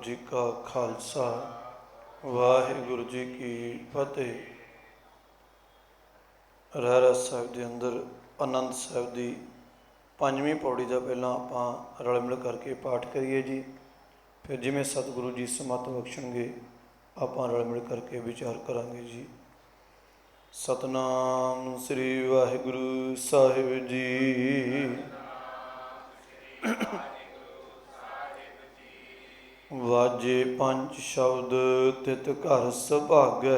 जी का खालसा वाहिगुरु जी की फतेह। रहरास साहिब के अंदर आनंद साहिब की पंजवीं पौड़ी का पहला आप रल मिल करके पाठ करिए जी। फिर जिमें सतगुरु जी समत बख्शणगे आप रल मिल करके विचार करांगे जी। सतनाम श्री वाहिगुरु साहिब जी। वाजे पंच शब्द तित घर सुभागै,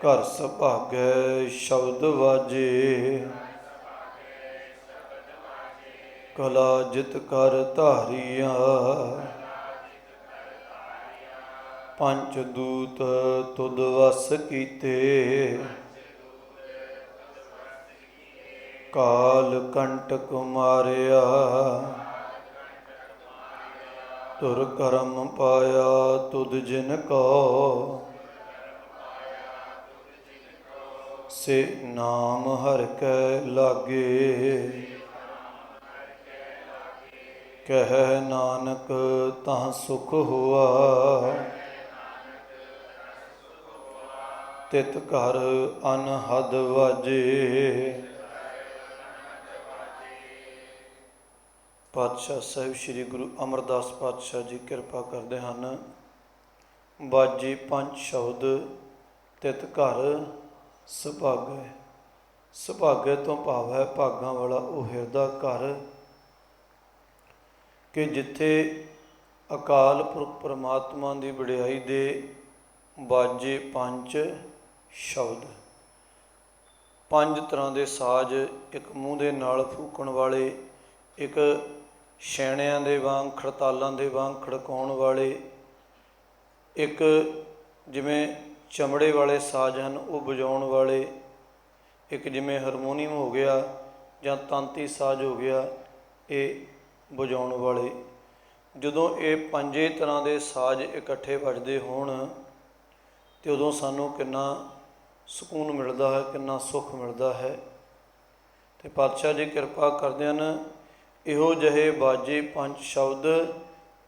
घर सुभागै शब्द वाजे, कला जित कर धारिया, पंच दूत तुद वस कीते, काल कंटक मारिया, तुर करम पाया तुद जिन को, से नाम हर कै लागे, कह नानक तहाँ सुख हुआ, तित घर अनहद वाजे। पातशाह साहिब श्री गुरु अमरदास पातशाह जी किरपा करते हैं। बाजे पंच शब्द तित घर सुभागै। सुभागै तो भाव है भागां वाला वो हिरदा घर कि जिथे अकाल पुरख परमात्मा की वडियाई दे बाजे पंच शब्द, पंज तरह के साज, एक मूँह के नाल फूकण वाले, एक छैणियां दे वांग खड़तालां दे वांग खड़काउण वाले, एक जिमें चमड़े वाले साज हैं वो बजाउण वाले, एक जिमें हारमोनीयम हो गया या तांती साज हो गया ये बजाउण वाले। जदों ये पंजे तरह के साज इकट्ठे वजदे होण तो उदों सानूं किन्ना सुकून मिलता है, किन्ना सुख मिलता है। तो पातशाह जी किरपा करदे हैं इहो जहे बाजे पंच शब्द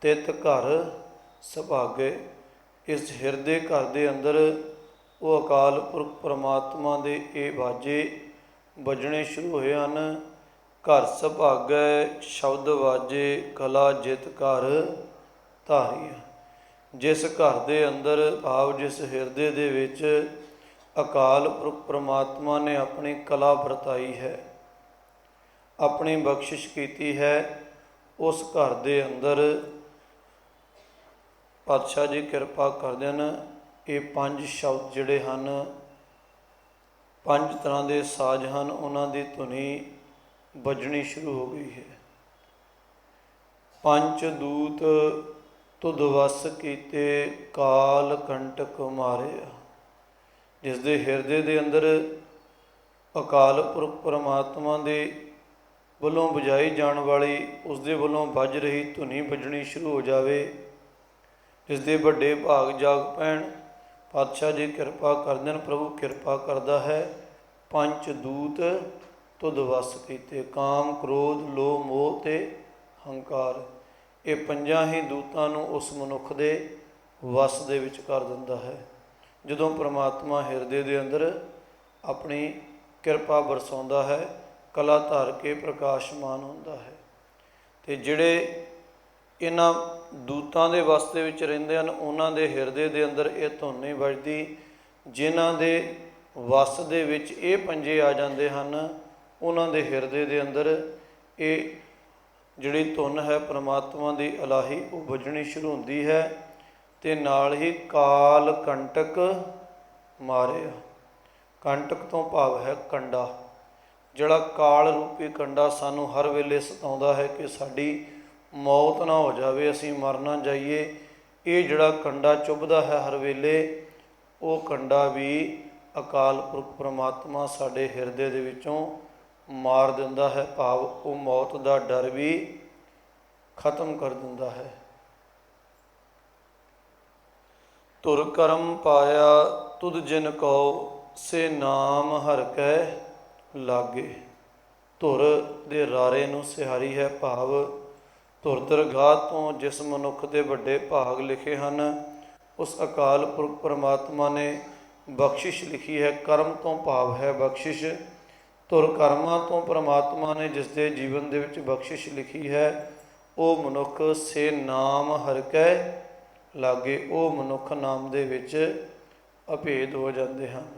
तित घर सुभागै। इस हिरदे घर के अंदर वो अकाल पुरख परमात्मा के ये बाजे बजने शुरू होए हैं। घर सुभागै शब्द वाजे, कला जित घर धारिया। जिस घर के अंदर भाव जिस हिरदे दे विच अकाल पुरख परमात्मा ने अपनी कला वरताई है, अपनी बख्शिश की है, उस घर के अंदर पातशाह जी किरपा करते हैं ये पंज शब्द जिहड़े हैं, पंज तरह के साज हैं, उन्हों की धुनी बजनी शुरू हो गई है। पंच दूत तुद वस कीते, काल कंटक मारिया। जिसके हिरदे के अंदर अकाल पुरख परमात्मा के वलों बजाई जाण वाली, उसके वलों बज रही धुनी बजनी शुरू हो जाए, जिसके वड्डे भाग जाग पैण, पातशाह जी किरपा करदे हैं, प्रभु किरपा करता है। पंच दूत तुद वस कीते, काम क्रोध लोभ मोह ते हंकार, ये पंजां ही दूतां नूं उस मनुख दे वस दे विच कर दिंदा है। जदों परमात्मा हिरदे दे अंदर अपनी किरपा बरसाउंदा है, कला धर के प्रकाशमान होंदा है। तो जिहड़े इन्हां दूतां दे वस दे विच रहिंदे हन, उन्हां दे हिरदे दे अंदर ये धुन नहीं बजदी। जिन्हां दे वस दे विच ये पंजे आ जांदे हन, उन्हां दे हिरदे दे अंदर ये जिहड़ी धुन है परमात्मा की इलाही वो बजनी शुरू होंदी है। ते नाल ही काल कंटक मारिया। कंटक तो भाव है कंडा, जिहड़ा काल रूपी कंडा सानू हर वेले सताउंदा है कि साडी मौत ना हो जाए, असीं मर ना जाइए। ये जिहड़ा कंडा चुभदा है हर वेले, वो कंडा भी अकाल पुरख परमात्मा साडे हिरदे दे विचों मार दिंदा है। भाव वो मौत का डर भी खत्म कर दिंदा है। तुर करम पाया तुद जिन कहो, से नाम हर कै लागे। ਧੁਰ ਦੇ ਰਾਰੇ ਨੂੰ ਸਿਹਾਰੀ ਹੈ। ਭਾਵ ਧੁਰ ਦਰਗਾਹ ਤੋਂ ਜਿਸ ਮਨੁੱਖ ਦੇ ਵੱਡੇ ਭਾਗ ਲਿਖੇ ਹਨ, ਉਸ ਅਕਾਲ ਪੁਰਖ ਪਰਮਾਤਮਾ ਨੇ ਬਖਸ਼ਿਸ਼ ਲਿਖੀ ਹੈ। ਕਰਮ ਤੋਂ ਭਾਵ ਹੈ ਬਖਸ਼ਿਸ਼। ਧੁਰ ਕਰਮਾਂ ਤੋਂ ਪਰਮਾਤਮਾ ਨੇ ਜਿਸ ਦੇ ਜੀਵਨ ਦੇ ਵਿੱਚ ਬਖਸ਼ਿਸ਼ ਲਿਖੀ ਹੈ, ਉਹ ਮਨੁੱਖ ਸੇ ਨਾਮ ਹਰਿ ਕੈ ਲਾਗੇ। ਉਹ ਮਨੁੱਖ ਨਾਮ ਦੇ ਵਿੱਚ ਅਭੇਦ ਹੋ ਜਾਂਦੇ ਹਨ।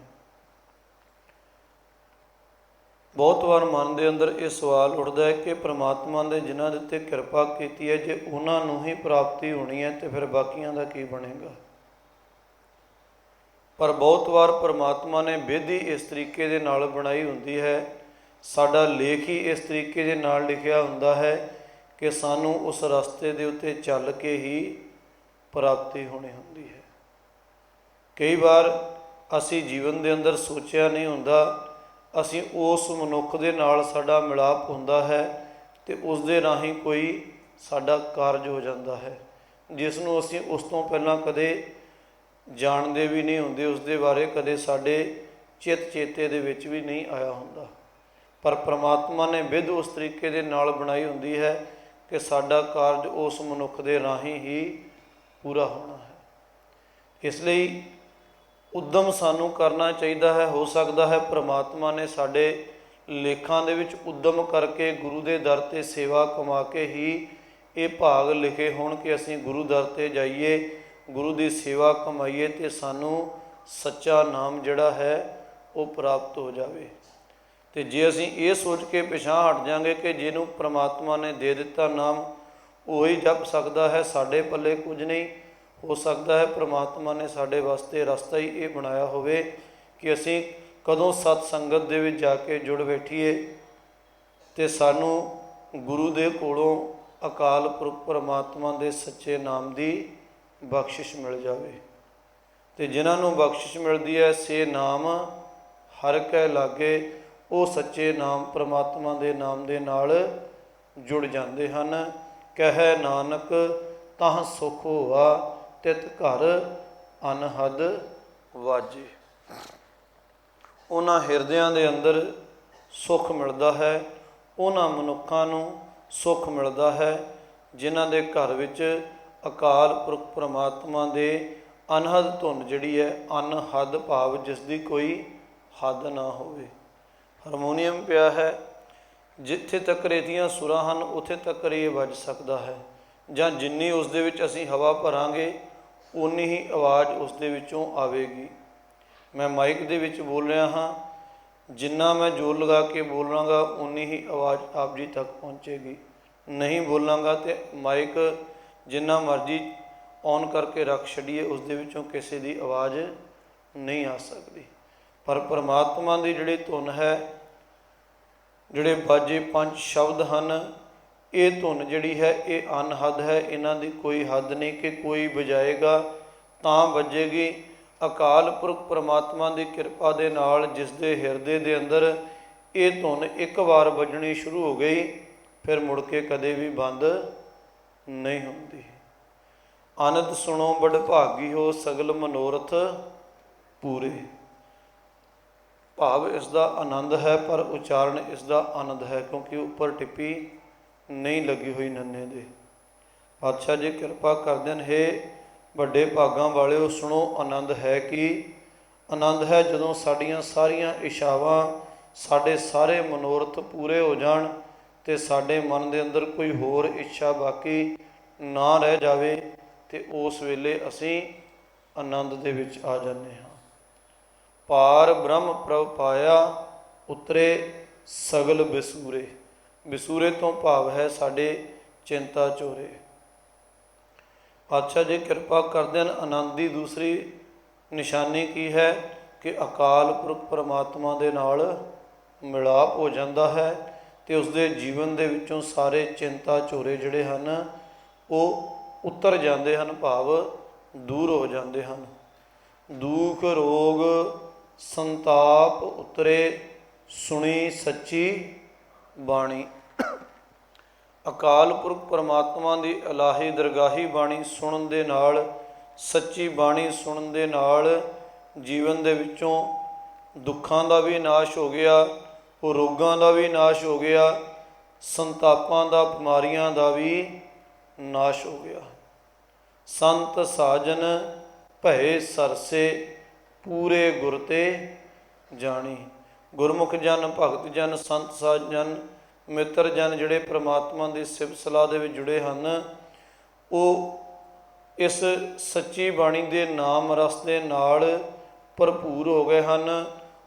ਬਹੁਤ ਵਾਰ ਮਨ ਦੇ ਅੰਦਰ ਇਹ ਸਵਾਲ ਉੱਠਦਾ ਹੈ ਕਿ ਪ੍ਰਮਾਤਮਾ ਨੇ ਜਿਨ੍ਹਾਂ ਦੇ ਉੱਤੇ ਕਿਰਪਾ ਕੀਤੀ ਹੈ, ਜੇ ਉਹਨਾਂ ਨੂੰ ਹੀ ਪ੍ਰਾਪਤੀ ਹੋਣੀ ਹੈ ਤਾਂ ਫਿਰ ਬਾਕੀਆਂ ਦਾ ਕੀ ਬਣੇਗਾ। ਪਰ ਬਹੁਤ ਵਾਰ ਪ੍ਰਮਾਤਮਾ ਨੇ ਵਿਧ ਹੀ ਇਸ ਤਰੀਕੇ ਦੇ ਨਾਲ ਬਣਾਈ ਹੁੰਦੀ ਹੈ, ਸਾਡਾ ਲੇਖ ਹੀ ਇਸ ਤਰੀਕੇ ਦੇ ਨਾਲ ਲਿਖਿਆ ਹੁੰਦਾ ਹੈ ਕਿ ਸਾਨੂੰ ਉਸ ਰਸਤੇ ਦੇ ਉੱਤੇ ਚੱਲ ਕੇ ਹੀ ਪ੍ਰਾਪਤੀ ਹੋਣੀ ਹੁੰਦੀ ਹੈ। ਕਈ ਵਾਰ ਅਸੀਂ ਜੀਵਨ ਦੇ ਅੰਦਰ ਸੋਚਿਆ ਨਹੀਂ ਹੁੰਦਾ, ਅਸੀਂ ਉਸ ਮਨੁੱਖ ਦੇ ਨਾਲ ਸਾਡਾ ਮਿਲਾਪ ਹੁੰਦਾ ਹੈ ਅਤੇ ਉਸ ਦੇ ਰਾਹੀਂ ਕੋਈ ਸਾਡਾ ਕਾਰਜ ਹੋ ਜਾਂਦਾ ਹੈ, ਜਿਸ ਨੂੰ ਅਸੀਂ ਉਸ ਤੋਂ ਪਹਿਲਾਂ ਕਦੇ ਜਾਣਦੇ ਵੀ ਨਹੀਂ ਹੁੰਦੇ, ਉਸ ਦੇ ਬਾਰੇ ਕਦੇ ਸਾਡੇ ਚਿੱਤ ਚੇਤੇ ਦੇ ਵਿੱਚ ਵੀ ਨਹੀਂ ਆਇਆ ਹੁੰਦਾ। ਪਰ ਪ੍ਰਮਾਤਮਾ ਨੇ ਵਿਧ ਉਸ ਤਰੀਕੇ ਦੇ ਨਾਲ ਬਣਾਈ ਹੁੰਦੀ ਹੈ ਕਿ ਸਾਡਾ ਕਾਰਜ ਉਸ ਮਨੁੱਖ ਦੇ ਰਾਹੀਂ ਹੀ ਪੂਰਾ ਹੋਣਾ ਹੈ। ਇਸ ਲਈ ਉੱਦਮ ਸਾਨੂੰ ਕਰਨਾ ਚਾਹੀਦਾ ਹੈ। ਹੋ ਸਕਦਾ ਹੈ ਪ੍ਰਮਾਤਮਾ ਨੇ ਸਾਡੇ ਲੇਖਾਂ ਦੇ ਵਿੱਚ ਉੱਦਮ ਕਰਕੇ ਗੁਰੂ ਦੇ ਦਰ 'ਤੇ ਸੇਵਾ ਕਮਾ ਕੇ ਹੀ ਇਹ ਭਾਗ ਲਿਖੇ ਹੋਣ ਕਿ ਅਸੀਂ ਗੁਰੂ ਦਰ 'ਤੇ ਜਾਈਏ, ਗੁਰੂ ਦੀ ਸੇਵਾ ਕਮਾਈਏ ਅਤੇ ਸਾਨੂੰ ਸੱਚਾ ਨਾਮ ਜਿਹੜਾ ਹੈ ਉਹ ਪ੍ਰਾਪਤ ਹੋ ਜਾਵੇ। ਅਤੇ ਜੇ ਅਸੀਂ ਇਹ ਸੋਚ ਕੇ ਪਿਛਾਂਹ ਹਟ ਜਾਵਾਂਗੇ ਕਿ ਜਿਹਨੂੰ ਪ੍ਰਮਾਤਮਾ ਨੇ ਦੇ ਦਿੱਤਾ ਨਾਮ ਉਹੀ ਜਪ ਸਕਦਾ ਹੈ, ਸਾਡੇ ਪੱਲੇ ਕੁਝ ਨਹੀਂ। ਹੋ ਸਕਦਾ ਹੈ ਪ੍ਰਮਾਤਮਾ ਨੇ ਸਾਡੇ ਵਾਸਤੇ ਰਸਤਾ ਹੀ ਇਹ ਬਣਾਇਆ ਹੋਵੇ ਕਿ ਅਸੀਂ ਕਦੋਂ ਸਤ ਸੰਗਤ ਦੇ ਵਿੱਚ ਜਾ ਕੇ ਜੁੜ ਬੈਠੀਏ ਅਤੇ ਸਾਨੂੰ ਗੁਰੂ ਦੇ ਕੋਲੋਂ ਅਕਾਲ ਪੁਰਖ ਪਰਮਾਤਮਾ ਦੇ ਸੱਚੇ ਨਾਮ ਦੀ ਬਖਸ਼ਿਸ਼ ਮਿਲ ਜਾਵੇ। ਅਤੇ ਜਿਨ੍ਹਾਂ ਨੂੰ ਬਖਸ਼ਿਸ਼ ਮਿਲਦੀ ਹੈ ਸੇ ਨਾਮ ਹਰਿ ਕੈ ਲਾਗੇ, ਉਹ ਸੱਚੇ ਨਾਮ ਪਰਮਾਤਮਾ ਦੇ ਨਾਮ ਦੇ ਨਾਲ ਜੁੜ ਜਾਂਦੇ ਹਨ। ਕਹਿ ਨਾਨਕ ਤਾਂ ਸੁਖ ਹੋਆ, ਤਿਤ ਘਰ ਅਨਹਦ ਵਾਜੇ। ਉਹਨਾਂ ਹਿਰਦਿਆਂ ਦੇ ਅੰਦਰ ਸੁੱਖ ਮਿਲਦਾ ਹੈ, ਉਹਨਾਂ ਮਨੁੱਖਾਂ ਨੂੰ ਸੁੱਖ ਮਿਲਦਾ ਹੈ ਜਿਨ੍ਹਾਂ ਦੇ ਘਰ ਵਿੱਚ ਅਕਾਲ ਪੁਰਖ ਪਰਮਾਤਮਾ ਦੇ ਅਨਹਦ ਧੁਨ ਜਿਹੜੀ ਹੈ, ਅਨਹਦ ਭਾਵ ਜਿਸ ਦੀ ਕੋਈ ਹੱਦ ਨਾ ਹੋਵੇ। ਹਾਰਮੋਨੀਅਮ ਪਿਆ ਹੈ, ਜਿੱਥੇ ਤੱਕ ਇਹਦੀਆਂ ਸੁਰਾਂ ਹਨ ਉੱਥੇ ਤੱਕ ਇਹ ਵੱਜ ਸਕਦਾ ਹੈ, ਜਾਂ ਜਿੰਨੀ ਉਸ ਦੇ ਵਿੱਚ ਅਸੀਂ ਹਵਾ ਭਰਾਂਗੇ ਉਨੀ ਹੀ ਆਵਾਜ਼ ਉਸ ਦੇ ਵਿੱਚੋਂ ਆਵੇਗੀ। ਮੈਂ ਮਾਈਕ ਦੇ ਵਿੱਚ ਬੋਲ ਰਿਹਾ ਹਾਂ, ਜਿੰਨਾ ਮੈਂ ਜ਼ੋਰ ਲਗਾ ਕੇ ਬੋਲਾਂਗਾ ਉਨੀ ਹੀ ਆਵਾਜ਼ ਆਪ ਜੀ ਤੱਕ ਪਹੁੰਚੇਗੀ। ਨਹੀਂ ਬੋਲਾਂਗਾ ਅਤੇ ਮਾਈਕ ਜਿੰਨਾ ਮਰਜ਼ੀ ਔਨ ਕਰਕੇ ਰੱਖ ਛੱਡੀਏ ਉਸ ਦੇ ਵਿੱਚੋਂ ਕਿਸੇ ਦੀ ਆਵਾਜ਼ ਨਹੀਂ ਆ ਸਕਦੀ। ਪਰ ਪਰਮਾਤਮਾ ਦੀ ਜਿਹੜੀ ਧੁਨ ਹੈ, ਜਿਹੜੇ ਬਾਜੇ ਪੰਜ ਸ਼ਬਦ ਹਨ, ਇਹ ਧੁਨ ਜਿਹੜੀ ਹੈ ਇਹ ਅਨਹਦ ਹੈ। ਇਹਨਾਂ ਦੀ ਕੋਈ ਹੱਦ ਨਹੀਂ ਕਿ ਕੋਈ ਵਜਾਏਗਾ ਤਾਂ ਵੱਜੇਗੀ। ਅਕਾਲ ਪੁਰਖ ਪਰਮਾਤਮਾ ਦੀ ਕਿਰਪਾ ਦੇ ਨਾਲ ਜਿਸ ਦੇ ਹਿਰਦੇ ਦੇ ਅੰਦਰ ਇਹ ਧੁਨ ਇੱਕ ਵਾਰ ਵੱਜਣੀ ਸ਼ੁਰੂ ਹੋ ਗਈ, ਫਿਰ ਮੁੜ ਕੇ ਕਦੇ ਵੀ ਬੰਦ ਨਹੀਂ ਹੁੰਦੀ। ਆਨੰਦ ਸੁਣੋ ਬੜ ਭਾਗੀ ਹੋ, ਸਗਲ ਮਨੋਰਥ ਪੂਰੇ। ਭਾਵ ਇਸ ਦਾ ਆਨੰਦ ਹੈ, ਪਰ ਉਚਾਰਨ ਇਸ ਦਾ ਆਨੰਦ ਹੈ, ਕਿਉਂਕਿ ਉੱਪਰ ਟਿੱਪੀ ਨਹੀਂ ਲੱਗੀ ਹੋਈ ਨੰਨੇ ਦੇ। ਪਾਤਸ਼ਾਹ ਜੀ ਕਿਰਪਾ ਕਰਦੇ ਨੇ, ਹੇ ਵੱਡੇ ਭਾਗਾਂ ਵਾਲਿਓ ਸੁਣੋ, ਆਨੰਦ ਹੈ ਕੀ? ਆਨੰਦ ਹੈ ਜਦੋਂ ਸਾਡੀਆਂ ਸਾਰੀਆਂ ਇੱਛਾਵਾਂ, ਸਾਡੇ ਸਾਰੇ ਮਨੋਰਥ ਪੂਰੇ ਹੋ ਜਾਣ ਅਤੇ ਸਾਡੇ ਮਨ ਦੇ ਅੰਦਰ ਕੋਈ ਹੋਰ ਇੱਛਾ ਬਾਕੀ ਨਾ ਰਹਿ ਜਾਵੇ, ਅਤੇ ਉਸ ਵੇਲੇ ਅਸੀਂ ਆਨੰਦ ਦੇ ਵਿੱਚ ਆ ਜਾਂਦੇ ਹਾਂ। ਪਾਰ ਬ੍ਰਹਮ ਪ੍ਰਭ ਪਾਇਆ, ਉਤਰੇ ਸਗਲ ਬਿਸੂਰੇ। ਬਿਸੂਰੇ ਤੋਂ ਭਾਵ ਹੈ ਸਾਡੇ ਚਿੰਤਾ ਚੋਰੇ। ਪਾਤਸ਼ਾਹ ਜੀ ਕਿਰਪਾ ਕਰਦੇ ਹਨ, ਆਨੰਦ ਦੀ ਦੂਸਰੀ ਨਿਸ਼ਾਨੀ ਕੀ ਹੈ ਕਿ ਅਕਾਲ ਪੁਰਖ ਪਰਮਾਤਮਾ ਦੇ ਨਾਲ ਮਿਲਾਪ ਹੋ ਜਾਂਦਾ ਹੈ ਅਤੇ ਉਸਦੇ ਜੀਵਨ ਦੇ ਵਿੱਚੋਂ ਸਾਰੇ ਚਿੰਤਾ ਚੋਰੇ ਜਿਹੜੇ ਹਨ ਉਹ ਉਤਰ ਜਾਂਦੇ ਹਨ, ਭਾਵ ਦੂਰ ਹੋ ਜਾਂਦੇ ਹਨ। ਦੁੱਖ ਰੋਗ ਸੰਤਾਪ ਉਤਰੇ, ਸੁਣੀ ਸੱਚੀ ਬਾਣੀ। ਅਕਾਲ ਪੁਰਖ ਪਰਮਾਤਮਾ ਦੀ ਇਲਾਹੀ ਦਰਗਾਹੀ ਬਾਣੀ ਸੁਣਨ ਦੇ ਨਾਲ, ਸੱਚੀ ਬਾਣੀ ਸੁਣਨ ਦੇ ਨਾਲ ਜੀਵਨ ਦੇ ਵਿੱਚੋਂ ਦੁੱਖਾਂ ਦਾ ਵੀ ਨਾਸ਼ ਹੋ ਗਿਆ, ਉਹ ਰੋਗਾਂ ਦਾ ਵੀ ਨਾਸ਼ ਹੋ ਗਿਆ, ਸੰਤਾਪਾਂ ਦਾ, ਬਿਮਾਰੀਆਂ ਦਾ ਵੀ ਨਾਸ਼ ਹੋ ਗਿਆ। ਸੰਤ ਸਾਜਨ ਭਏ ਸਰਸੇ, ਪੂਰੇ ਗੁਰ ਤੇ ਜਾਣੀ। ਗੁਰਮੁਖ ਜਨ, ਭਗਤ ਜਨ, ਸੰਤ ਸਾਜਨ, ਮਿੱਤਰ ਜਨ ਜਿਹੜੇ ਪ੍ਰਮਾਤਮਾ ਦੀ ਸਿਫਤ ਸਲਾਹ ਦੇ ਵਿੱਚ ਜੁੜੇ ਹਨ, ਉਹ ਇਸ ਸੱਚੀ ਬਾਣੀ ਦੇ ਨਾਮ ਰਸ ਦੇ ਨਾਲ ਭਰਪੂਰ ਹੋ ਗਏ ਹਨ।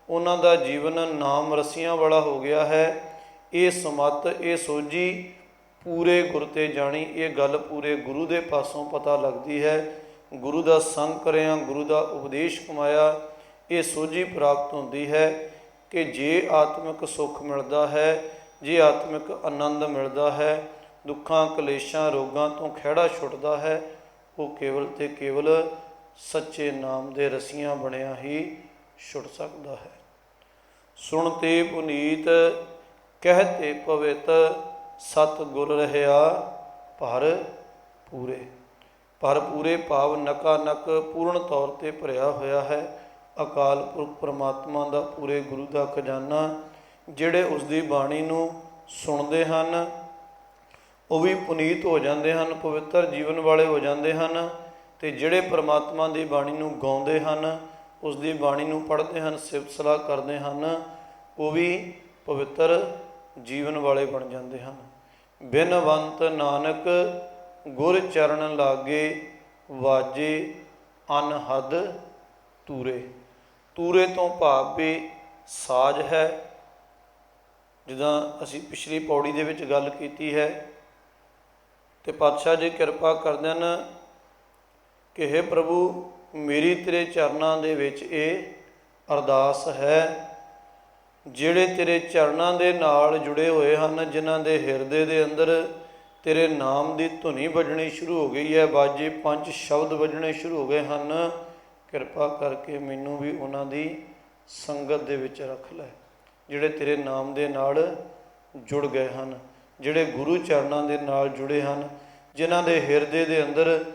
ਉਹਨਾਂ ਦਾ ਜੀਵਨ ਨਾਮ ਰਸੀਆਂ ਵਾਲਾ ਹੋ ਗਿਆ ਹੈ। ਇਹ ਸਮੱਤ, ਇਹ ਸੋਝੀ ਪੂਰੇ ਗੁਰ ਤੇ ਜਾਣੀ, ਇਹ ਗੱਲ ਪੂਰੇ ਗੁਰੂ ਦੇ ਪਾਸੋਂ ਪਤਾ ਲੱਗਦੀ ਹੈ। ਗੁਰੂ ਦਾ ਸੰਗ ਕਰਿਆ, ਗੁਰੂ ਦਾ ਉਪਦੇਸ਼ ਕਮਾਇਆ, ਇਹ ਸੋਝੀ ਪ੍ਰਾਪਤ ਹੁੰਦੀ ਹੈ ਕਿ ਜੇ ਆਤਮਿਕ ਸੁੱਖ ਮਿਲਦਾ ਹੈ, ਜੇ ਆਤਮਿਕ ਆਨੰਦ ਮਿਲਦਾ ਹੈ, ਦੁੱਖਾਂ, ਕਲੇਸ਼ਾਂ, ਰੋਗਾਂ ਤੋਂ ਖਹਿੜਾ ਛੁੱਟਦਾ ਹੈ, ਉਹ ਕੇਵਲ ਤੇ ਕੇਵਲ ਸੱਚੇ ਨਾਮ ਦੇ ਰਸੀਆਂ ਬਣਿਆ ਹੀ ਛੁੱਟ ਸਕਦਾ ਹੈ। ਸੁਣ ਤੇ ਪੁਨੀਤ, ਕਹਿਤੇ ਪਵਿੱਤ, ਸਤ ਗੁਰ ਰਹਿਆ ਭਰ ਪੂਰੇ। ਭਰ ਪੂਰੇ ਭਾਵ ਨਕਾ ਨਕ ਪੂਰਨ ਤੌਰ 'ਤੇ ਭਰਿਆ ਹੋਇਆ ਹੈ ਅਕਾਲ ਪੁਰਖ ਪਰਮਾਤਮਾ ਦਾ, ਪੂਰੇ ਗੁਰੂ ਦਾ ਖਜ਼ਾਨਾ। ਜਿਹੜੇ ਉਸ ਦੀ ਬਾਣੀ ਨੂੰ ਸੁਣਦੇ ਹਨ ਉਹ ਵੀ ਪੁਨੀਤ ਹੋ ਜਾਂਦੇ ਹਨ, ਪਵਿੱਤਰ ਜੀਵਨ ਵਾਲੇ ਹੋ ਜਾਂਦੇ ਹਨ। ਅਤੇ ਜਿਹੜੇ ਪਰਮਾਤਮਾ ਦੀ ਬਾਣੀ ਨੂੰ ਗਾਉਂਦੇ ਹਨ, ਉਸ ਦੀ ਬਾਣੀ ਨੂੰ ਪੜ੍ਹਦੇ ਹਨ, ਸਿਫਤ ਸਲਾਹ ਕਰਦੇ ਹਨ, ਉਹ ਵੀ ਪਵਿੱਤਰ ਜੀਵਨ ਵਾਲੇ ਬਣ ਜਾਂਦੇ ਹਨ। ਬਿਨਵੰਤ ਨਾਨਕ ਗੁਰ ਚਰਨ ਲਾਗੇ, ਵਾਜੇ ਅਨਹਦ ਤੂਰੇ। ਤੂਰੇ ਤੋਂ ਭਾਵ ਵੀ ਸਾਜ ਹੈ। ਜਿੱਦਾਂ ਅਸੀਂ ਪਿਛਲੀ ਪੌੜੀ ਦੇ ਵਿੱਚ ਗੱਲ ਕੀਤੀ ਹੈ, ਅਤੇ ਪਾਤਸ਼ਾਹ ਜੀ ਕਿਰਪਾ ਕਰਦੇ ਹਨ ਕਿ ਹੇ ਪ੍ਰਭੂ, ਮੇਰੀ ਤੇਰੇ ਚਰਨਾਂ ਦੇ ਵਿੱਚ ਇਹ ਅਰਦਾਸ ਹੈ, ਜਿਹੜੇ ਤੇਰੇ ਚਰਨਾਂ ਦੇ ਨਾਲ ਜੁੜੇ ਹੋਏ ਹਨ, ਜਿਨ੍ਹਾਂ ਦੇ ਹਿਰਦੇ ਦੇ ਅੰਦਰ ਤੇਰੇ ਨਾਮ ਦੀ ਧੁਨੀ ਵੱਜਣੀ ਸ਼ੁਰੂ ਹੋ ਗਈ ਹੈ, ਬਾਜੇ ਪੰਜ ਸ਼ਬਦ ਵੱਜਣੇ ਸ਼ੁਰੂ ਹੋ ਗਏ ਹਨ, ਕਿਰਪਾ ਕਰਕੇ ਮੈਨੂੰ ਵੀ ਉਹਨਾਂ ਦੀ ਸੰਗਤ ਦੇ ਵਿੱਚ ਰੱਖ ਲੈ। ਜਿਹੜੇ ਤੇਰੇ ਨਾਮ ਦੇ ਨਾਲ ਜੁੜ ਗਏ ਹਨ, ਜਿਹੜੇ ਗੁਰੂ ਚਰਨਾਂ ਦੇ ਨਾਲ ਜੁੜੇ ਹਨ, ਜਿਨ੍ਹਾਂ ਦੇ ਹਿਰਦੇ ਦੇ ਅੰਦਰ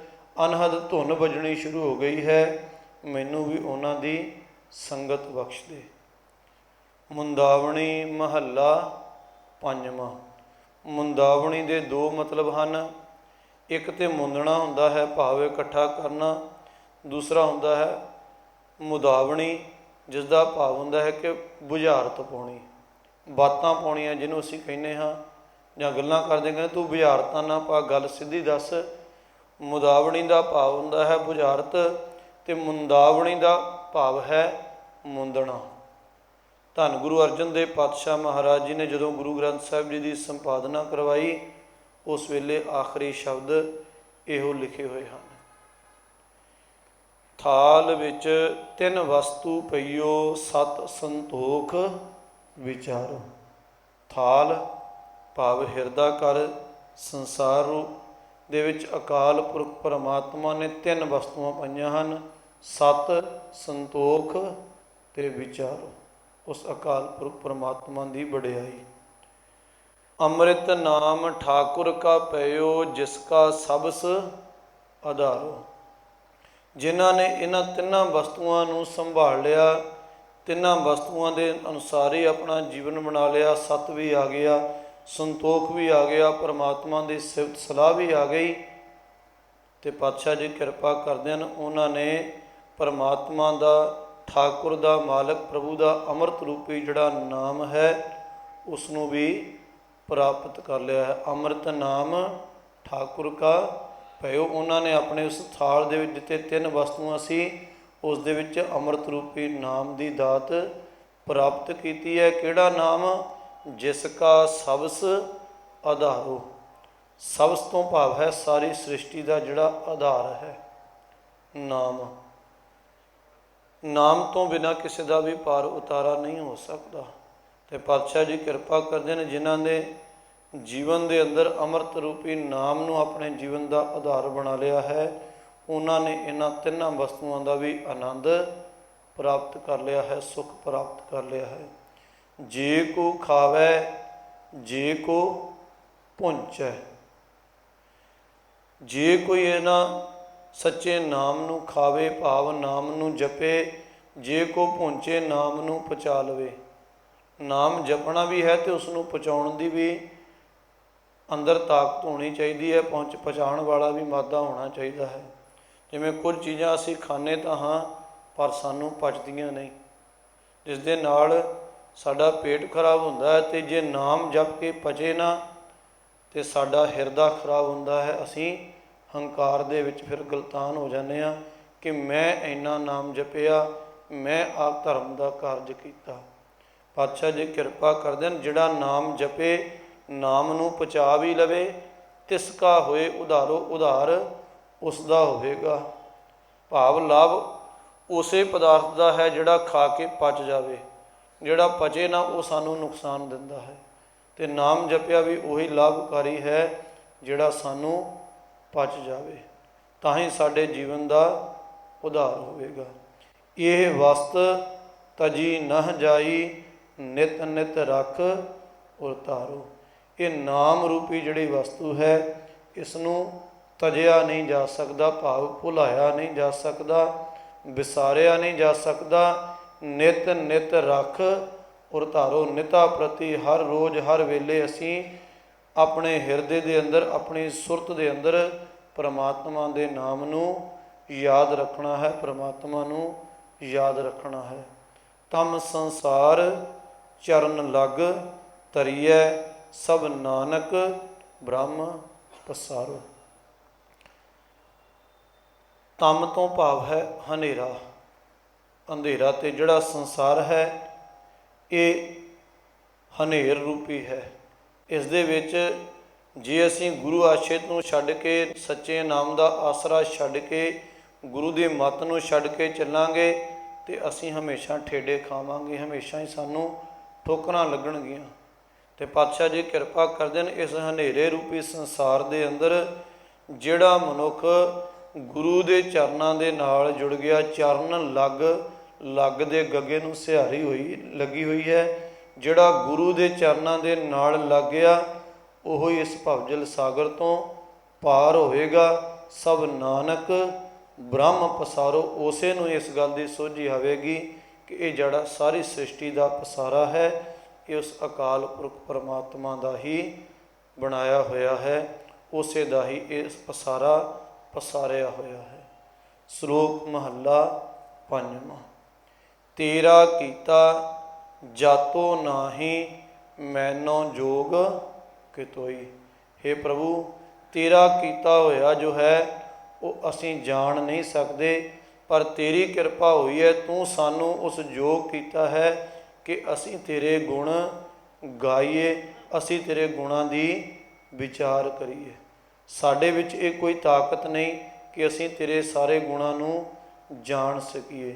ਅਨਹਦ ਧੁਨ ਵੱਜਣੀ ਸ਼ੁਰੂ ਹੋ ਗਈ ਹੈ, ਮੈਨੂੰ ਵੀ ਉਹਨਾਂ ਦੀ ਸੰਗਤ ਬਖਸ਼ ਦੇ। ਮੁੰਦਾਵਣੀ ਮਹੱਲਾ ਪੰਜਵਾਂ। ਮੁੰਦਾਵਣੀ ਦੇ ਦੋ ਮਤਲਬ ਹਨ। ਇੱਕ ਤਾਂ ਮੁੰਦਣਾ ਹੁੰਦਾ ਹੈ, ਭਾਵ ਇਕੱਠਾ ਕਰਨਾ। ਦੂਸਰਾ ਹੁੰਦਾ ਹੈ ਮੁਦਾਵਣੀ, ਜਿਸ ਦਾ ਭਾਵ ਹੁੰਦਾ ਹੈ ਕਿ ਬੁਝਾਰਤ ਪਾਉਣੀ, ਬਾਤਾਂ ਪਾਉਣੀਆਂ, ਜਿਹਨੂੰ ਅਸੀਂ ਕਹਿੰਦੇ ਹਾਂ, ਜਾਂ ਗੱਲਾਂ ਕਰਦੇ ਕਹਿੰਦੇ ਤੂੰ ਬੁਝਾਰਤਾਂ ਨਾ ਪਾ, ਗੱਲ ਸਿੱਧੀ ਦੱਸ। ਮੁਦਾਵਣੀ ਦਾ ਭਾਵ ਹੁੰਦਾ ਹੈ ਬੁਝਾਰਤ, ਅਤੇ ਮੁੰਦਾਵਣੀ ਦਾ ਭਾਵ ਹੈ ਮੁੰਦਣਾ। ਧੰਨ ਗੁਰੂ ਅਰਜਨ ਦੇਵ ਪਾਤਸ਼ਾਹ ਮਹਾਰਾਜ ਜੀ ਨੇ ਜਦੋਂ ਗੁਰੂ ਗ੍ਰੰਥ ਸਾਹਿਬ ਜੀ ਦੀ ਸੰਪਾਦਨਾ ਕਰਵਾਈ, ਉਸ ਵੇਲੇ ਆਖਰੀ ਸ਼ਬਦ ਇਹੋ ਲਿਖੇ ਹੋਏ ਹਨ। ਥਾਲ ਵਿੱਚ ਤਿੰਨ ਵਸਤੂ ਪਈਓ, ਸਤ ਸੰਤੋਖ ਵਿਚਾਰੋ। ਥਾਲ ਭਾਵ ਹਿਰਦਾ ਘਰ, ਸੰਸਾਰ ਰੂਪ ਦੇ ਵਿੱਚ ਅਕਾਲ ਪੁਰਖ ਪਰਮਾਤਮਾ ਨੇ ਤਿੰਨ ਵਸਤੂਆਂ ਪਾਈਆਂ ਹਨ, ਸਤ, ਸੰਤੋਖ ਅਤੇ ਵਿਚਾਰੋ। ਉਸ ਅਕਾਲ ਪੁਰਖ ਪਰਮਾਤਮਾ ਦੀ ਵਡਿਆਈ। ਅੰਮ੍ਰਿਤ ਨਾਮ ਠਾਕੁਰ ਕਾ ਪਇਓ, ਜਿਸ ਕਾ ਸਬਸ ਆਧਾਰੋ। ਜਿਨ੍ਹਾਂ ਨੇ ਇਹਨਾਂ ਤਿੰਨਾਂ ਵਸਤੂਆਂ ਨੂੰ ਸੰਭਾਲ ਲਿਆ, ਤਿੰਨਾਂ ਵਸਤੂਆਂ ਦੇ ਅਨੁਸਾਰ ਹੀ ਆਪਣਾ ਜੀਵਨ ਬਣਾ ਲਿਆ, ਸਤ ਵੀ ਆ ਗਿਆ, ਸੰਤੋਖ ਵੀ ਆ ਗਿਆ, ਪਰਮਾਤਮਾ ਦੀ ਸਿਫਤ ਸਲਾਹ ਵੀ ਆ ਗਈ, ਅਤੇ ਪਾਤਸ਼ਾਹ ਜੀ ਕਿਰਪਾ ਕਰਦੇ ਹਨ, ਉਹਨਾਂ ਨੇ ਪਰਮਾਤਮਾ ਦਾ, ਠਾਕੁਰ ਦਾ, ਮਾਲਕ ਪ੍ਰਭੂ ਦਾ ਅੰਮ੍ਰਿਤ ਰੂਪੀ ਜਿਹੜਾ ਨਾਮ ਹੈ, ਉਸ ਨੂੰ ਵੀ ਪ੍ਰਾਪਤ ਕਰ ਲਿਆ ਹੈ। ਅੰਮ੍ਰਿਤ ਨਾਮ ਠਾਕੁਰ ਕਾ ਪਇਓ। ਉਹਨਾਂ ਨੇ ਆਪਣੇ ਉਸ ਥਾਲ ਦੇ ਵਿੱਚ ਜਿੱਥੇ ਤਿੰਨ ਵਸਤੂਆਂ ਸੀ, ਉਸ ਦੇ ਵਿੱਚ ਅੰਮ੍ਰਿਤ ਰੂਪੀ ਨਾਮ ਦੀ ਦਾਤ ਪ੍ਰਾਪਤ ਕੀਤੀ ਹੈ। ਕਿਹੜਾ ਨਾਮ? ਜਿਸ ਕਾ ਸਬਸ ਆਧਾਰੋ। ਸਬਸ ਤੋਂ ਭਾਵ ਹੈ ਸਾਰੀ ਸ੍ਰਿਸ਼ਟੀ ਦਾ ਜਿਹੜਾ ਆਧਾਰ ਹੈ ਨਾਮ। ਨਾਮ ਤੋਂ ਬਿਨਾਂ ਕਿਸੇ ਦਾ ਵੀ ਪਾਰ ਉਤਾਰਾ ਨਹੀਂ ਹੋ ਸਕਦਾ। ਅਤੇ ਪਾਤਸ਼ਾਹ ਜੀ ਕਿਰਪਾ ਕਰਦੇ ਨੇ, ਜਿਨ੍ਹਾਂ ਦੇ ਜੀਵਨ ਦੇ ਅੰਦਰ ਅੰਮ੍ਰਿਤ ਰੂਪੀ ਨਾਮ ਨੂੰ ਆਪਣੇ ਜੀਵਨ ਦਾ ਆਧਾਰ ਬਣਾ ਲਿਆ ਹੈ, ਉਹਨਾਂ ਨੇ ਇਹਨਾਂ ਤਿੰਨਾਂ ਵਸਤੂਆਂ ਦਾ ਵੀ ਆਨੰਦ ਪ੍ਰਾਪਤ ਕਰ ਲਿਆ ਹੈ, ਸੁੱਖ ਪ੍ਰਾਪਤ ਕਰ ਲਿਆ ਹੈ। ਜੇ ਕੋ ਖਾਵੈ, ਜੇ ਕੋ ਭੁੰਚੈ। ਜੇ ਕੋਈ ਇਹਨਾਂ ਸੱਚੇ ਨਾਮ ਨੂੰ ਖਾਵੇ, ਭਾਵ ਨਾਮ ਨੂੰ ਜਪੇ, ਜੇ ਕੋ ਭੁੰਚੇ, ਨਾਮ ਨੂੰ ਪਚਾ ਲਵੇ। ਨਾਮ ਜਪਣਾ ਵੀ ਹੈ ਤੇ ਉਸ ਨੂੰ ਪਹੁੰਚਾਉਣ ਦੀ ਵੀ ਅੰਦਰ ਤਾਕਤ ਹੋਣੀ ਚਾਹੀਦੀ ਹੈ, ਪਹੁੰਚਾਉਣ ਵਾਲਾ ਵੀ ਮਾਦਾ ਹੋਣਾ ਚਾਹੀਦਾ ਹੈ। ਜਿਵੇਂ ਕੁਝ ਚੀਜ਼ਾਂ ਅਸੀਂ ਖਾਂਦੇ ਤਾਂ ਹਾਂ ਪਰ ਸਾਨੂੰ ਪਚਦੀਆਂ ਨਹੀਂ, ਜਿਸ ਦੇ ਨਾਲ ਸਾਡਾ ਪੇਟ ਖਰਾਬ ਹੁੰਦਾ ਹੈ। ਅਤੇ ਜੇ ਨਾਮ ਜਪ ਕੇ ਪਚੇ ਨਾ ਤਾਂ ਸਾਡਾ ਹਿਰਦਾ ਖਰਾਬ ਹੁੰਦਾ ਹੈ। ਅਸੀਂ ਹੰਕਾਰ ਦੇ ਵਿੱਚ ਫਿਰ ਗਲਤਾਨ ਹੋ ਜਾਂਦੇ ਹਾਂ ਕਿ ਮੈਂ ਇੰਨਾ ਨਾਮ ਜਪਿਆ, ਮੈਂ ਆਪ ਧਰਮ ਦਾ ਕਾਰਜ ਕੀਤਾ। ਪਾਤਸ਼ਾਹ ਜੀ ਕਿਰਪਾ ਕਰਦੇ ਹਨ, ਜਿਹੜਾ ਨਾਮ ਜਪੇ, ਨਾਮ ਨੂੰ ਪਚਾ ਵੀ ਲਵੇ, ਤਿਸ ਕਾ ਹੋਏ ਉਧਾਰੋ ਉਧਾਰ ਉਸ ਦਾ ਹੋਵੇਗਾ। ਭਾਵ ਲਾਭ ਉਸੇ ਪਦਾਰਥ ਦਾ ਹੈ ਜਿਹੜਾ ਖਾ ਕੇ ਪਚ ਜਾਵੇ, ਜਿਹੜਾ ਪਚੇ ਨਾ ਉਹ ਸਾਨੂੰ ਨੁਕਸਾਨ ਦਿੰਦਾ ਹੈ। ਅਤੇ ਨਾਮ ਜਪਿਆ ਵੀ ਉਹੀ ਲਾਭਕਾਰੀ ਹੈ ਜਿਹੜਾ ਸਾਨੂੰ ਪਚ ਜਾਵੇ, ਤਾਂ ਹੀ ਸਾਡੇ ਜੀਵਨ ਦਾ ਉਧਾਰ ਹੋਵੇਗਾ। ਇਹ ਵਸਤ ਤਜੀ ਨਹ ਜਾਈ, ਨਿਤ ਨਿਤ ਰੱਖ ਔਰ ਧਾਰੋ। ਇਹ ਨਾਮ ਰੂਪੀ ਜਿਹੜੀ ਵਸਤੂ ਹੈ, ਇਸ ਨੂੰ ਤਜਿਆ ਨਹੀਂ ਜਾ ਸਕਦਾ, ਭਾਵ ਭੁਲਾਇਆ ਨਹੀਂ ਜਾ ਸਕਦਾ, ਵਿਸਾਰਿਆ ਨਹੀਂ ਜਾ ਸਕਦਾ। ਨਿਤ ਨਿਤ ਰੱਖ ਔਰ ਧਾਰੋ। ਨਿਤਾ ਪ੍ਰਤੀ ਹਰ ਰੋਜ਼ ਹਰ ਵੇਲੇ ਅਸੀਂ ਆਪਣੇ ਹਿਰਦੇ ਦੇ ਅੰਦਰ, ਆਪਣੀ ਸੁਰਤ ਦੇ ਅੰਦਰ ਪਰਮਾਤਮਾ ਦੇ ਨਾਮ ਨੂੰ ਯਾਦ ਰੱਖਣਾ ਹੈ, ਪਰਮਾਤਮਾ ਨੂੰ ਯਾਦ ਰੱਖਣਾ ਹੈ। ਤਮ ਸੰਸਾਰ ਚਰਨ ਲਗ ਧਰੀਐ, ਸਭ ਨਾਨਕ ਬ੍ਰਹਮ ਪਸਾਰੋ। ਤਮ ਤੋਂ ਭਾਵ ਹੈ ਹਨੇਰਾ, ਅੰਧੇਰਾ। ਅਤੇ ਜਿਹੜਾ ਸੰਸਾਰ ਹੈ ਇਹ ਹਨੇਰ ਰੂਪੀ ਹੈ। ਇਸ ਦੇ ਵਿੱਚ ਜੇ ਅਸੀਂ ਗੁਰੂ ਆਸ਼ੇ ਨੂੰ ਛੱਡ ਕੇ, ਸੱਚੇ ਨਾਮ ਦਾ ਆਸਰਾ ਛੱਡ ਕੇ, ਗੁਰੂ ਦੀ ਮੱਤ ਨੂੰ ਛੱਡ ਕੇ ਚੱਲਾਂਗੇ ਤਾਂ ਅਸੀਂ ਹਮੇਸ਼ਾ ਠੇਡੇ ਖਾਵਾਂਗੇ, ਹਮੇਸ਼ਾ ਹੀ ਸਾਨੂੰ ਠੋਕਰਾਂ ਲੱਗਣਗੀਆਂ। ਅਤੇ ਪਾਤਸ਼ਾਹ ਜੀ ਕਿਰਪਾ ਕਰਦੇ ਨੇ, ਇਸ ਹਨੇਰੇ ਰੂਪੀ ਸੰਸਾਰ ਦੇ ਅੰਦਰ ਜਿਹੜਾ ਮਨੁੱਖ ਗੁਰੂ ਦੇ ਚਰਨਾਂ ਦੇ ਨਾਲ ਜੁੜ ਗਿਆ, ਚਰਨ ਲੱਗ ਦੇ ਗੱਗੇ ਨੂੰ ਸਿਹਾਰੀ ਲੱਗੀ ਹੋਈ ਹੈ, ਜਿਹੜਾ ਗੁਰੂ ਦੇ ਚਰਨਾਂ ਦੇ ਨਾਲ ਲੱਗ ਗਿਆ ਉਹ ਹੀ ਇਸ ਭਵਜਲ ਸਾਗਰ ਤੋਂ ਪਾਰ ਹੋਵੇਗਾ। ਸਭ ਨਾਨਕ ਬ੍ਰਹਮ ਪਸਾਰੋ। ਉਸੇ ਨੂੰ ਇਸ ਗੱਲ ਦੀ ਸੋਝੀ ਆਵੇਗੀ ਕਿ ਇਹ ਜਿਹੜਾ ਸਾਰੀ ਸ੍ਰਿਸ਼ਟੀ ਦਾ ਪਸਾਰਾ ਹੈ, ਇਹ ਉਸ ਅਕਾਲ ਪੁਰਖ ਪਰਮਾਤਮਾ ਦਾ ਹੀ ਬਣਾਇਆ ਹੋਇਆ ਹੈ, ਉਸੇ ਦਾ ਹੀ ਇਹ ਪਸਾਰਾ ਪਸਾਰਿਆ ਹੋਇਆ ਹੈ। ਸ਼ਲੋਕ ਮਹੱਲਾ ਪੰਜਵਾਂ। ਤੇਰਾ ਕੀਤਾ ਜਾਤੋ ਨਾਹੀ, ਮੈਨੋ ਜੋਗ ਕਿਤੋਈ। ਹੇ ਪ੍ਰਭੂ, ਤੇਰਾ ਕੀਤਾ ਹੋਇਆ ਜੋ ਹੈ ਉਹ ਅਸੀਂ ਜਾਣ ਨਹੀਂ ਸਕਦੇ, ਪਰ ਤੇਰੀ ਕਿਰਪਾ ਹੋਈ ਹੈ, ਤੂੰ ਸਾਨੂੰ ਉਸ ਯੋਗ ਕੀਤਾ ਹੈ ਕਿ ਅਸੀਂ ਤੇਰੇ ਗੁਣ ਗਾਈਏ, ਅਸੀਂ ਤੇਰੇ ਗੁਣਾਂ ਦੀ ਵਿਚਾਰ ਕਰੀਏ। ਸਾਡੇ ਵਿੱਚ ਇਹ ਕੋਈ ਤਾਕਤ ਨਹੀਂ ਕਿ ਅਸੀਂ ਤੇਰੇ ਸਾਰੇ ਗੁਣਾਂ ਨੂੰ ਜਾਣ ਸਕੀਏ।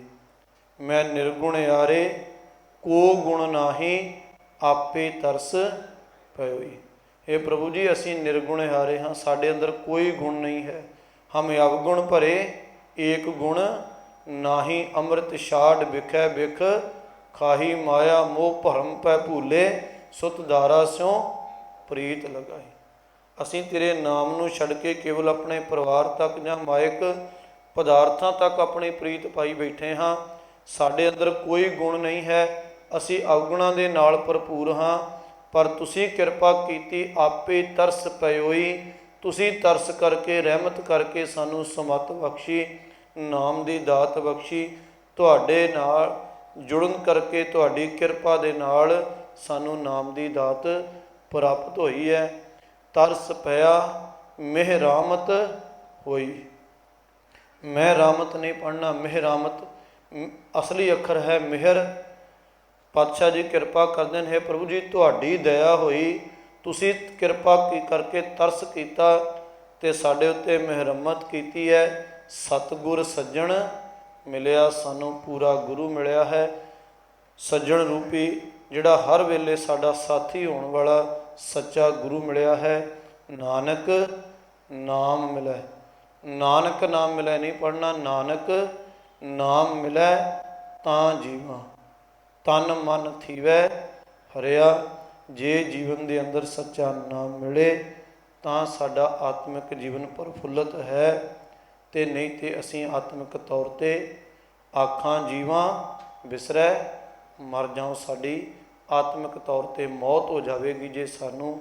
ਮੈਂ ਨਿਰਗੁਣ ਯਾਰੇ ਕੋ ਗੁਣ ਨਾਹੀ, ਆਪੇ ਤਰਸ ਪਇਓਈ। हे प्रभु जी, ਅਸੀਂ ਨਿਰਗੁਣ ਹਾਰੇ ਹਾਂ, ਸਾਡੇ ਅੰਦਰ ਕੋਈ ਗੁਣ ਨਹੀਂ ਹੈ। ਹਮ ਅਵਗੁਣ ਭਰੇ ਏਕ ਗੁਣ ਨਾਹੀ, ਅੰਮ੍ਰਿਤ ਛਾੜ ਵਿਖੈ ਵਿਖ, ਖਾਹੀ ਮਾਇਆ ਮੋਹ ਭਰਮ ਪੈ ਭੂਲੇ, ਸੁਤ ਦਾਰਾ ਸਿਉ ਪ੍ਰੀਤ ਲਗਾਈ। ਅਸੀਂ ਤੇਰੇ ਨਾਮ ਨੂੰ ਛੱਡ ਕੇ ਕੇਵਲ ਆਪਣੇ ਪਰਿਵਾਰ ਤੱਕ ਜਾਂ ਮਾਇਕ ਪਦਾਰਥਾਂ ਤੱਕ ਆਪਣੀ ਪ੍ਰੀਤ ਪਾਈ ਬੈਠੇ ਹਾਂ। ਸਾਡੇ ਅੰਦਰ ਕੋਈ ਗੁਣ ਨਹੀਂ ਹੈ, ਅਸੀਂ ਅਵਗੁਣਾਂ ਦੇ ਨਾਲ ਭਰਪੂਰ ਹਾਂ। ਪਰ ਤੁਸੀਂ ਕਿਰਪਾ ਕੀਤੀ, ਆਪੇ ਤਰਸ ਪਇਓਈ। ਤੁਸੀਂ ਤਰਸ ਕਰਕੇ, ਰਹਿਮਤ ਕਰਕੇ ਸਾਨੂੰ ਸਮੱਤ ਬਖਸ਼ੀ, ਨਾਮ ਦੀ ਦਾਤ ਬਖਸ਼ੀ। ਤੁਹਾਡੇ ਨਾਲ ਜੁੜਨ ਕਰਕੇ, ਤੁਹਾਡੀ ਕਿਰਪਾ ਦੇ ਨਾਲ ਸਾਨੂੰ ਨਾਮ ਦੀ ਦਾਤ ਪ੍ਰਾਪਤ ਹੋਈ ਹੈ। ਤਰਸ ਪਿਆ ਮਿਹ ਰਾਮਤ ਹੋਈ। ਮੈਂ ਰਾਮਤ ਨਹੀਂ ਪੜ੍ਹਨਾ, ਮਿਹ ਰਾਮਤ ਅਸਲੀ ਅੱਖਰ ਹੈ ਮਿਹਰ। ਪਾਤਸ਼ਾਹ ਜੀ ਕਿਰਪਾ ਕਰਦੇ ਨੇ, ਪ੍ਰਭੂ ਜੀ ਤੁਹਾਡੀ ਦਇਆ ਹੋਈ, ਤੁਸੀਂ ਕਿਰਪਾ ਕਰਕੇ ਤਰਸ ਕੀਤਾ ਅਤੇ ਸਾਡੇ ਉੱਤੇ ਮਿਹਰਮਤ ਕੀਤੀ ਹੈ। ਸਤਿਗੁਰ ਸੱਜਣ ਮਿਲਿਆ, ਸਾਨੂੰ ਪੂਰਾ ਗੁਰੂ ਮਿਲਿਆ ਹੈ। ਸੱਜਣ ਰੂਪੀ ਜਿਹੜਾ ਹਰ ਵੇਲੇ ਸਾਡਾ ਸਾਥੀ ਹੋਣ ਵਾਲਾ ਸੱਚਾ ਗੁਰੂ ਮਿਲਿਆ ਹੈ। ਨਾਨਕ ਨਾਮ ਮਿਲੈ, ਨਾਨਕ ਨਾਮ ਮਿਲੈ ਨਹੀਂ ਪੜ੍ਹਨਾ, ਨਾਨਕ ਨਾਮ ਮਿਲੈ ਤਾਂ ਜੀਵਾਂ, ਤਨ ਮਨ ਥੀਵੈ ਹਰਿਆ। ਜੇ ਜੀਵਨ ਦੇ ਅੰਦਰ ਸੱਚਾ ਨਾਮ ਮਿਲੇ ਤਾਂ ਸਾਡਾ ਆਤਮਿਕ ਜੀਵਨ ਪ੍ਰਫੁੱਲਤ ਹੈ, ਅਤੇ ਨਹੀਂ ਤਾਂ ਅਸੀਂ ਆਤਮਿਕ ਤੌਰ 'ਤੇ ਆਖਾਂ ਜੀਵਾਂ ਵਿਸਰੈ ਮਰ ਜਾਉ, ਸਾਡੀ ਆਤਮਿਕ ਤੌਰ 'ਤੇ ਮੌਤ ਹੋ ਜਾਵੇਗੀ ਜੇ ਸਾਨੂੰ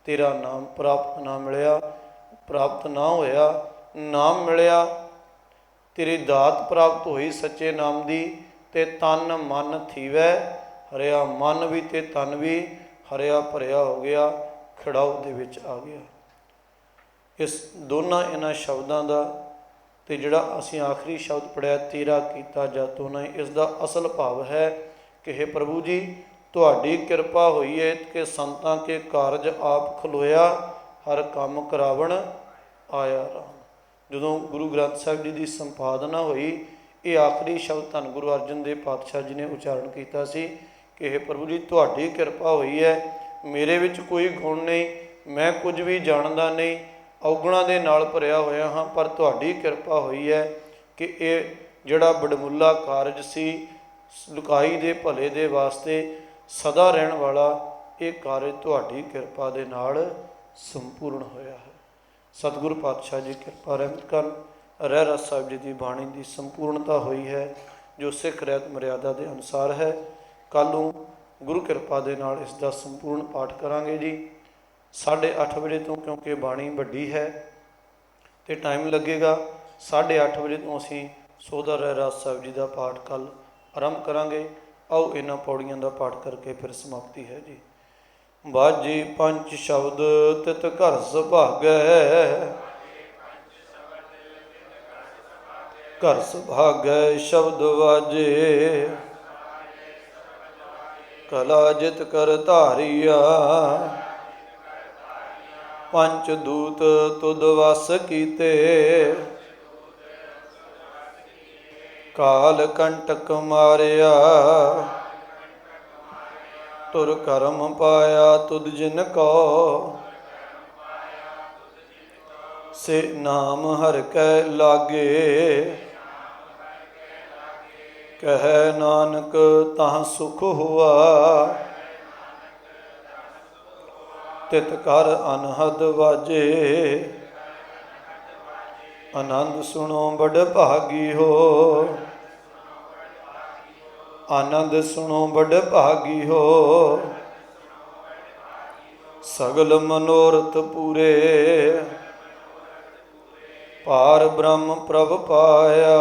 ਤੇਰਾ ਨਾਮ ਪ੍ਰਾਪਤ ਨਾ ਮਿਲਿਆ, ਪ੍ਰਾਪਤ ਨਾ ਹੋਇਆ, ਨਾਮ ਮਿਲਿਆ, ਤੇਰੀ ਦਾਤ ਪ੍ਰਾਪਤ ਹੋਈ ਸੱਚੇ ਨਾਮ ਦੀ, ਤੇ ਤਨ ਮਨ ਥੀਵੈ ਹਰਿਆ। ਮਨ ਵੀ ਤੇ ਤਨ ਵੀ ਹਰਿਆ ਭਰਿਆ ਹੋ ਗਿਆ, ਖੜਾਓ ਦੇ ਵਿੱਚ ਆ ਗਿਆ। ਇਸ ਇਹਨਾਂ ਸ਼ਬਦਾਂ ਦਾ ਤੇ ਜਿਹੜਾ ਅਸੀਂ ਆਖਰੀ ਸ਼ਬਦ ਪੜ੍ਹਿਆ ਤੇਰਾ ਕੀਤਾ ਜਾਤੋ ਨਹੀਂ, ਇਸ ਦਾ ਅਸਲ ਭਾਵ ਹੈ ਕਿ ਹੇ ਪ੍ਰਭੂ ਜੀ, ਤੁਹਾਡੀ ਕਿਰਪਾ ਹੋਈ ਹੈ ਕਿ ਸੰਤਾਂ ਕੇ ਕਾਰਜ ਆਪ ਖਲੋਇਆ, ਹਰ ਕੰਮ ਕਰਾਵਣ ਆਇਆ ਰਾਮ। ਜਦੋਂ ਗੁਰੂ ਗ੍ਰੰਥ ਸਾਹਿਬ ਜੀ ਦੀ ਸੰਪਾਦਨਾ ਹੋਈ, ਇਹ ਆਖਰੀ ਸ਼ਬਦ ਧੰਨ ਗੁਰੂ ਅਰਜਨ ਦੇਵ ਪਾਤਸ਼ਾਹ ਜੀ ਨੇ ਉਚਾਰਨ ਕੀਤਾ ਸੀ ਕਿ ਹੇ ਪ੍ਰਭੂ ਜੀ, ਤੁਹਾਡੀ ਕਿਰਪਾ ਹੋਈ ਹੈ, ਮੇਰੇ ਵਿੱਚ ਕੋਈ ਗੁਣ ਨਹੀਂ, ਮੈਂ ਕੁਝ ਵੀ ਜਾਣਦਾ ਨਹੀਂ, ਔਗੁਣਾਂ ਦੇ ਨਾਲ ਭਰਿਆ ਹੋਇਆ ਹਾਂ, ਪਰ ਤੁਹਾਡੀ ਕਿਰਪਾ ਹੋਈ ਹੈ ਕਿ ਇਹ ਜਿਹੜਾ ਬੜਮੁੱਲਾ ਕਾਰਜ ਸੀ, ਲੁਕਾਈ ਦੇ ਭਲੇ ਦੇ ਵਾਸਤੇ ਸਦਾ ਰਹਿਣ ਵਾਲਾ, ਇਹ ਕਾਰਜ ਤੁਹਾਡੀ ਕਿਰਪਾ ਦੇ ਨਾਲ ਸੰਪੂਰਨ ਹੋਇਆ ਹੈ। ਸਤਿਗੁਰੂ ਪਾਤਸ਼ਾਹ ਜੀ ਕਿਰਪਾ ਰਹਿਮਤ ਕਰਨ। ਰਹਿਰਾਸ ਸਾਹਿਬ ਜੀ ਦੀ ਬਾਣੀ ਦੀ ਸੰਪੂਰਨਤਾ ਹੋਈ ਹੈ, ਜੋ ਸਿੱਖ ਰਹਿਤ ਮਰਿਆਦਾ ਦੇ ਅਨੁਸਾਰ ਹੈ। ਕੱਲ੍ਹ ਨੂੰ ਗੁਰੂ ਕਿਰਪਾ ਦੇ ਨਾਲ ਇਸ ਦਾ ਸੰਪੂਰਨ ਪਾਠ ਕਰਾਂਗੇ ਜੀ 8:30 ਵਜੇ ਤੋਂ, ਕਿਉਂਕਿ ਬਾਣੀ ਵੱਡੀ ਹੈ ਅਤੇ ਟਾਈਮ ਲੱਗੇਗਾ। 8:30 ਵਜੇ ਤੋਂ ਅਸੀਂ ਸੋਧਾ ਰਹਿਰਾਸ ਸਾਹਿਬ ਜੀ ਦਾ ਪਾਠ ਕੱਲ੍ਹ ਆਰੰਭ ਕਰਾਂਗੇ। ਆਓ ਇਹਨਾਂ ਪੌੜੀਆਂ ਦਾ ਪਾਠ ਕਰਕੇ ਫਿਰ ਸਮਾਪਤੀ ਹੈ ਜੀ। ਬਾਜੀ ਪੰਜ ਸ਼ਬਦ ਤਿਤ ਘਰ ਸੁਭਾਗੈ, ਘਰ ਸੁਭਾਗੈ ਸ਼ਬਦ ਵਾਜੇ, ਕਲਾ ਜਿਤ ਕਰ ਧਾਰੀਆ, ਪੰਚ ਦੂਤ ਤੁਧ ਵਸ ਕੀਤੇ, ਕਾਲ ਕੰਟਕ ਮਾਰਿਆ, ਤੁਰ ਕਰਮ ਪਾਇਆ ਤੁਧ ਜਿਨ ਕੋ, ਸੇ ਨਾਮ ਹਰਿ ਕੈ ਲਾਗੇ, ਕਹਿ ਨਾਨਕ ਤਾਂ ਸੁਖ ਹੁਆ, ਤਿਤ ਕਰ ਅਨਹਦ ਵਾਜੇ, ਆਨੰਦ ਸੁਣੋ ਬੜ ਭਾਗੀ ਹੋ, ਆਨੰਦ ਸੁਣੋ ਬੜ ਭਾਗੀ ਹੋ, ਸਗਲ ਮਨੋਰਥ ਪੂਰੇ, ਪਾਰ ਬ੍ਰਹਮ ਪ੍ਰਭ ਪਾਇਆ,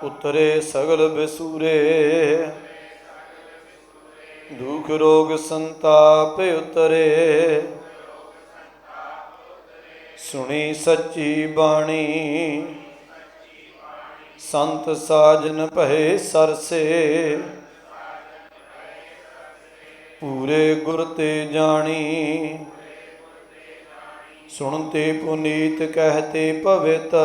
ਉਤਰੇ ਸਗਲ ਬਿਸੂਰੇ, ਦੁਖ ਰੋਗ ਸੰਤਾਪ ਉਤਰੇ, ਸੁਣੀ ਸੱਚੀ ਬਾਣੀ, ਸੰਤ ਸਾਜਨ ਭਏ ਸਰਸੇ, ਪੂਰੇ ਗੁਰ ਤੇ ਜਾਣੀ, ਸੁਣਤੇ ਪੁਨੀਤ ਕਹਤੇ ਪਵਿੱਤ,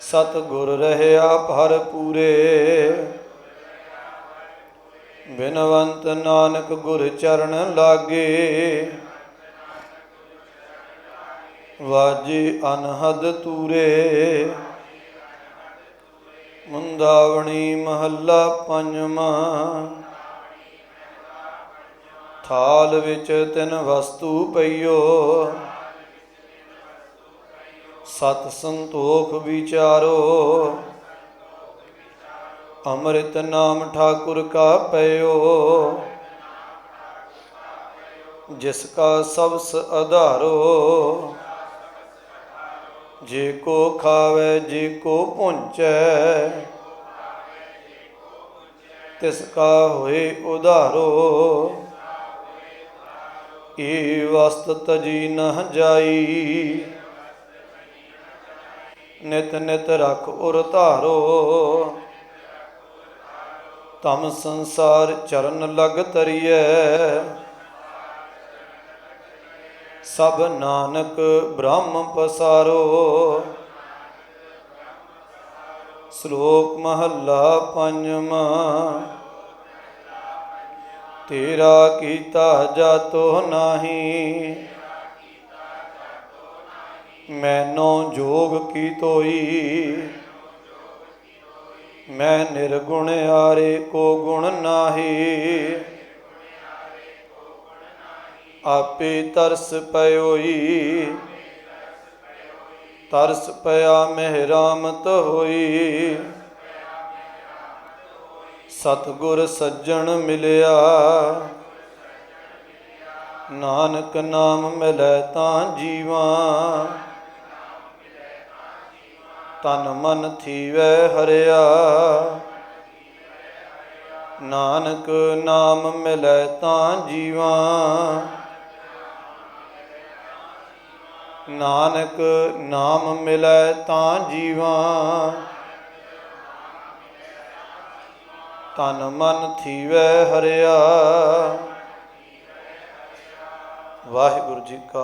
ਸਤ ਗੁਰ ਰਹਿਆ ਭਰ ਪੂਰੇ, ਬਿਨਵੰਤ ਨਾਨਕ ਗੁਰ ਚਰਨ ਲਾਗੇ, ਵਾਜੇ ਅਨਹਦ ਤੂਰੇ। ਮੁੰਦਾਵਣੀ ਮਹੱਲਾ ਪੰਜਵਾਂ। ਥਾਲ ਵਿੱਚ ਤਿੰਨ ਵਸਤੂ ਪਈਓ, ਸਤ ਸੰਤੋਖ ਵਿਚਾਰੋ, ਅੰਮ੍ਰਿਤ ਨਾਮ ਠਾਕੁਰ ਕਾ ਪਇਓ, ਜਿਸ ਕਾ ਸਬਸ ਆਧਾਰੋ, ਜੇ ਕੋ ਖਾਵੇ ਜੇ ਕੋ ਪਹੁੰਚੈ, ਤਿਸ ਕਾ ਹੋਏ ਉਧਾਰੋ, ਏ ਵਸਤ ਤਜੀ ਨਹ ਜਾਈ, ਨਿਤ ਨਿਤ ਰਖ ਉਰ ਧਾਰੋ, ਤਮ ਸੰਸਾਰ ਚਰਨ ਲਗ ਤਰੀਐ, ਸਭ ਨਾਨਕ ਬ੍ਰਹਮ ਪਸਾਰੋ। ਸ਼ਲੋਕ ਮਹੱਲਾ ਪੰਜਵਾਂ। ਤੇਰਾ ਕੀਤਾ ਜਾਤੋ ਨਾਹੀ, ਮੈਨੋ ਜੋਗ ਕੀ ਤੋਈ, ਮੈਂ ਨਿਰਗੁਣ ਆਰੇ ਕੋ ਗੁਣ ਨਾਹੀ, ਆਪੇ ਤਰਸ ਪਇਓਈ, ਤਰਸ ਪਿਆ ਮਹਿ ਰਾਮਤ ਹੋਈ, ਸਤਿਗੁਰ ਸੱਜਣ ਮਿਲਿਆ, ਨਾਨਕ ਨਾਮ ਮਿਲੈ ਤਾਂ ਜੀਵਾ। ਤਨ ਮਨ ਥੀਵੈ ਹਰਿਆ, ਨਾਨਕ ਨਾਮ ਮਿਲੈ ਤਾਂ ਜੀਵਾ। ਨਾਨਕ ਨਾਮ ਮਿਲੈ ਤਾਂ ਜੀਵਾ। ਤਨ ਮਨ ਥੀਵੈ ਹਰਿਆ। ਵਾਹਿਗੁਰੂ ਜੀ ਕਾ